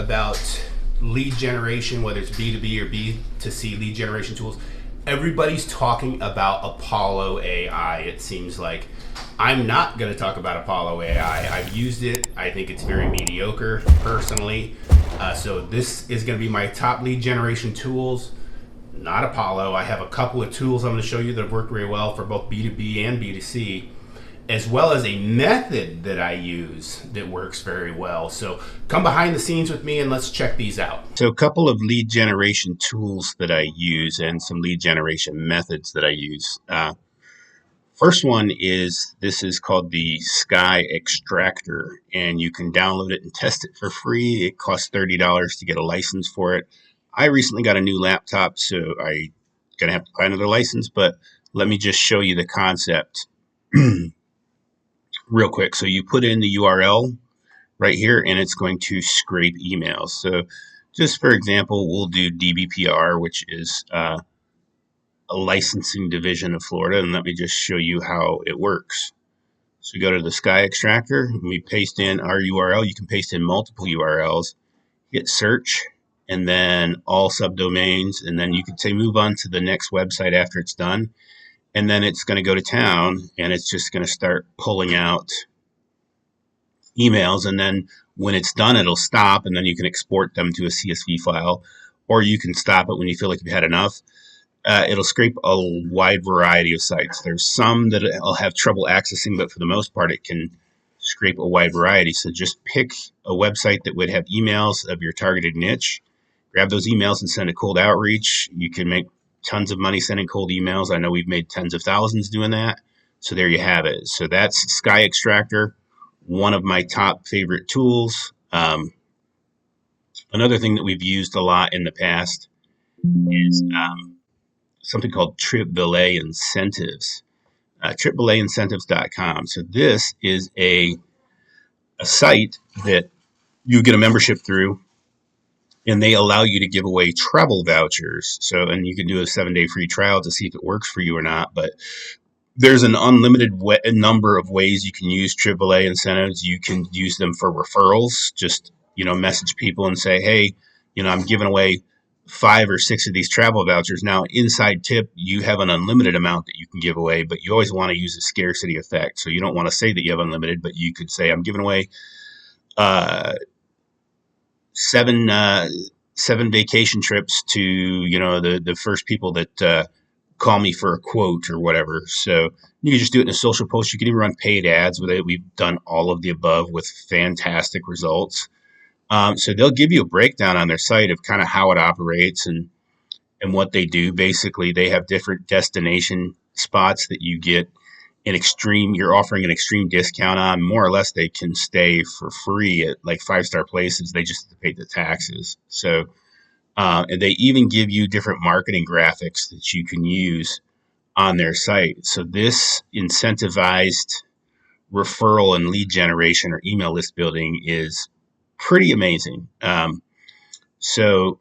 about lead generation, whether it's B2B or B2C lead generation tools, everybody's talking about Apollo AI. It seems like I'm not going to talk about Apollo AI. I've used it. I think it's very mediocre personally. So this is going to be my top lead generation tools, not Apollo. I have a couple of tools I'm going to show you that have worked very well for both B2B and B2C, as well as a method that I use that works very well. So come behind the scenes with me and let's check these out. So a couple of lead generation tools that I use and some lead generation methods that I use. First one is, this is called the Sky Extractor, and you can download it and test it for free. It costs $30 to get a license for it. I recently got a new laptop, so I'm going to have to buy another license, but let me just show you the concept real quick. So you put in the URL right here, and it's going to scrape emails. So just for example, we'll do DBPR, which is a licensing division of Florida, and let me just show you how it works. So we go to the Sky Extractor, and we paste in our URL. You can paste in multiple URLs, hit search, and then all subdomains, and then you can say move on to the next website after it's done. And then it's going to go to town, and it's just going to start pulling out emails. And then when it's done, it'll stop, and then you can export them to a CSV file, or you can stop it when you feel like you've had enough. It'll scrape a wide variety of sites. There's some that I'll have trouble accessing, but for the most part, it can scrape a wide variety. So just pick a website that would have emails of your targeted niche, grab those emails and send a cold outreach. You can make tons of money sending cold emails. I know we've made tens of thousands doing that. So there you have it. So that's Sky Extractor, one of my top favorite tools. Another thing that we've used a lot in the past is something called TripValet Incentives, TripValetIncentives.com. So this is a site that you get a membership through, and they allow you to give away travel vouchers. So, and you can do a 7-day free trial to see if it works for you or not. But there's an unlimited number of ways you can use TripValet incentives. You can use them for referrals. Just, message people and say, hey, I'm giving away 5 or 6 of these travel vouchers. Now, inside tip, you have an unlimited amount that you can give away, but you always want to use a scarcity effect. So you don't want to say that you have unlimited, but you could say, I'm giving away 7 vacation trips to the first people that call me for a quote or whatever. So you can just do it in a social post. You can even run paid ads with it. We've done all of the above with fantastic results. So they'll give you a breakdown on their site of kind of how it operates and what they do. Basically, they have different destination spots that you get you're offering an extreme discount on. More or less, they can stay for free at like 5-star places. They just have to pay the taxes. So, and they even give you different marketing graphics that you can use on their site. So this incentivized referral and lead generation or email list building is pretty amazing. So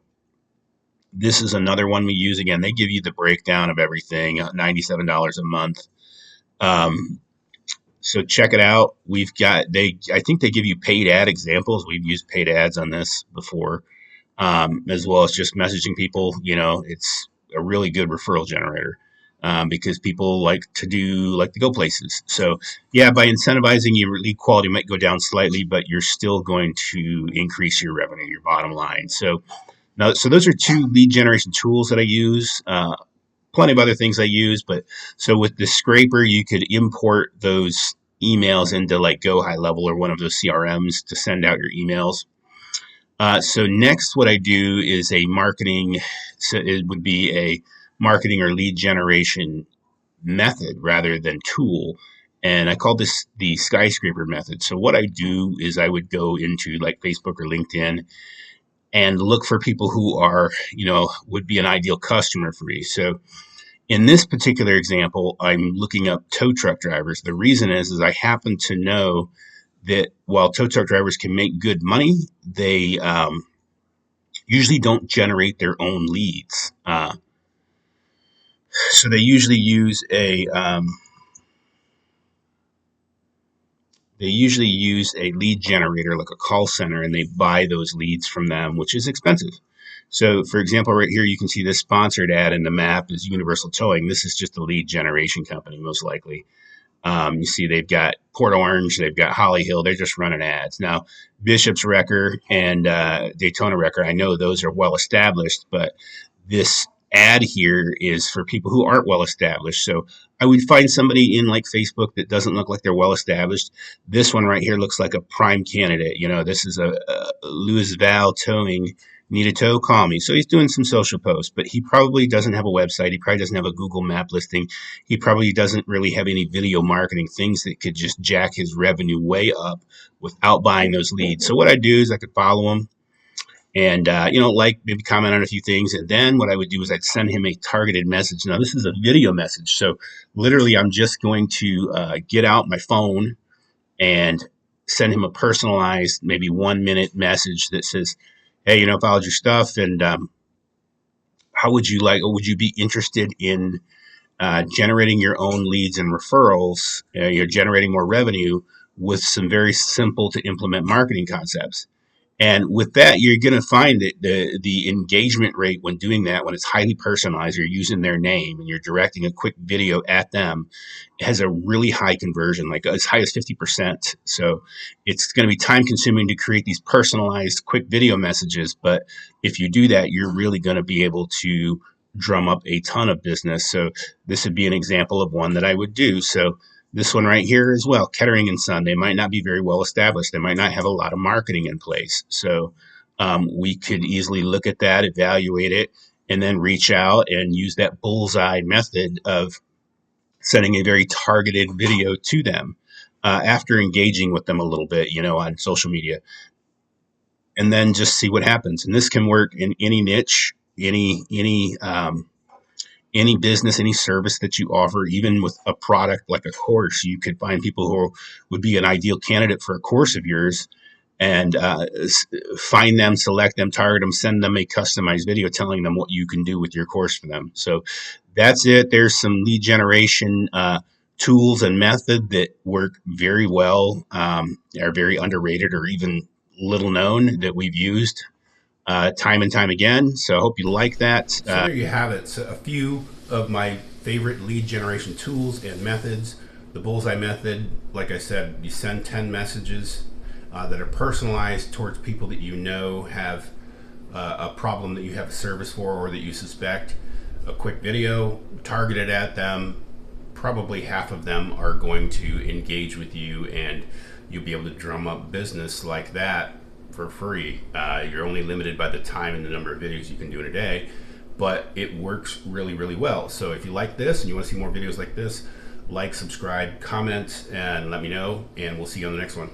this is another one we use. Again, they give you the breakdown of everything, $97 a month. So check it out. I think they give you paid ad examples. We've used paid ads on this before, as well as just messaging people. It's a really good referral generator. Because people like to go places. So yeah, by incentivizing, your lead quality might go down slightly, but you're still going to increase your revenue, your bottom line. So those are 2 lead generation tools that I use. Plenty of other things I use, but so with the scraper, you could import those emails into like Go High Level or one of those CRMs to send out your emails. So next, what I do is it would be a marketing or lead generation method rather than tool. And I call this the skyscraper method. So what I do is I would go into like Facebook or LinkedIn and look for people who are, would be an ideal customer for me. So in this particular example, I'm looking up tow truck drivers. The reason is I happen to know that while tow truck drivers can make good money, they usually don't generate their own leads. So they usually use they usually use a lead generator like a call center, and they buy those leads from them, which is expensive. So, for example, right here, you can see this sponsored ad in the map is Universal Towing. This is just a lead generation company, most likely. You see, they've got Port Orange, they've got Holly Hill. They're just running ads now. Bishop's Wrecker and Daytona Wrecker. I know those are well established, but this ad here is for people who aren't well established. So I would find somebody in like Facebook that doesn't look like they're well established. This one right here looks like a prime candidate. This is a Louis Val Towing. Need a tow? Call me. So he's doing some social posts, but he probably doesn't have a website. He probably doesn't have a Google map listing. He probably doesn't really have any video marketing things that could just jack his revenue way up without buying those leads. So what I do is I could follow him and like maybe comment on a few things, and then what I would do is I'd send him a targeted message. Now this is a video message, so literally I'm just going to get out my phone and send him a personalized, maybe 1 minute message that says, "Hey, followed your stuff, and how would you like, or would you be interested in generating your own leads and referrals? You're generating more revenue with some very simple to implement marketing concepts." And with that, you're going to find that the engagement rate when doing that, when it's highly personalized, you're using their name and you're directing a quick video at them, has a really high conversion, like as high as 50%. So it's going to be time consuming to create these personalized quick video messages. But if you do that, you're really going to be able to drum up a ton of business. So this would be an example of one that I would do. So this one right here as well, Kettering and Son. They might not be very well established. They might not have a lot of marketing in place. So we could easily look at that, evaluate it, and then reach out and use that bullseye method of sending a very targeted video to them after engaging with them a little bit, on social media, and then just see what happens. And this can work in any niche, any business, any service that you offer. Even with a product like a course, you could find people who would be an ideal candidate for a course of yours, and find them, select them, target them, send them a customized video telling them what you can do with your course for them. So that's it. There's some lead generation tools and method that work very well, are very underrated or even little known, that we've used time and time again. So I hope you like that. So there you have it. So a few of my favorite lead generation tools and methods. The bullseye method, like I said, you send 10 messages that are personalized towards people that you know have a problem that you have a service for or that you suspect. A quick video targeted at them. Probably half of them are going to engage with you, and you'll be able to drum up business like that for free. You're only limited by the time and the number of videos you can do in a day, but it works really, really well. So if you like this and you want to see more videos like this, like, subscribe, comment, and let me know, and we'll see you on the next one.